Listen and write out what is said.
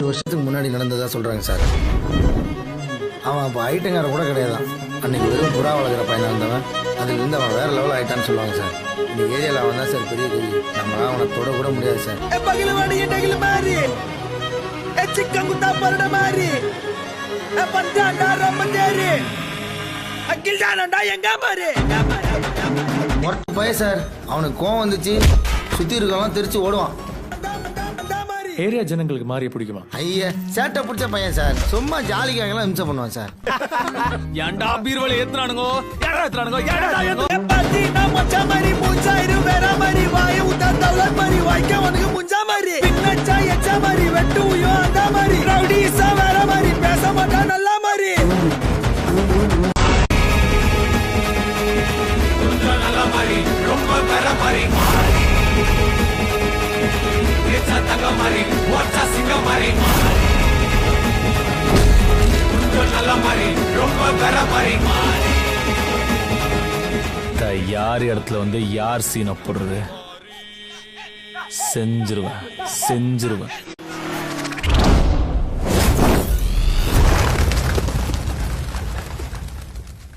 2 வருஷத்துக்கு முன்னாடி நடந்ததா சொல்றாங்க சார். அவன் அப்போ ஐட்டங்கார கூட கிடையாதான். அன்னைக்கு வெறும் புறா வளர்க்குற பையனா இருந்தவன் அதுலேருந்து அவன் வேற லெவல் ஆயிட்டான்னு சொல்லுவாங்க சார். இந்த ஏரியாவில் அவன் தான் சார் பெரிய கேள்வி. நம்மளால அவனை தொட கூட முடியாது சார். பையன் சார், அவனுக்கு கோவம் வந்துச்சு, சுத்தி இருக்கவங்க தெரிச்சு ஓடுவான். ஏரியா ஜனங்களுக்கு மாறிய பிடிக்குமா? ஐயா, சேட்டை பிடிச்ச பையன் சார். சும்மா ஜாலிக்காகலாம் இம்சை பண்ணுவான் சார். ஏன்டா பீர்வலை ஏத்துறானுங்கோ? யாரா ஏத்துறானுங்கோ? யாரா எப்பாத்தி நான் மச்சா மாதிரி மூச்சாயிரு வேற மாதிரி வாய உத்தா தவளர் மாதிரி வாய்க்க உனக்கு முஞ்சா மாதிரி பின்னச்சா எச்சா மாதிரி வெட்டு உயோ அந்த மாதிரி ரவுடிஸா வேற மாதிரி பேச மாட்டா நல்லா மாதிரி நல்ல மாதிரி ரொம்ப வேற மாதிரி யார் இடத்துல வந்து யார் சீனை போடுறது செஞ்சிருவேன்.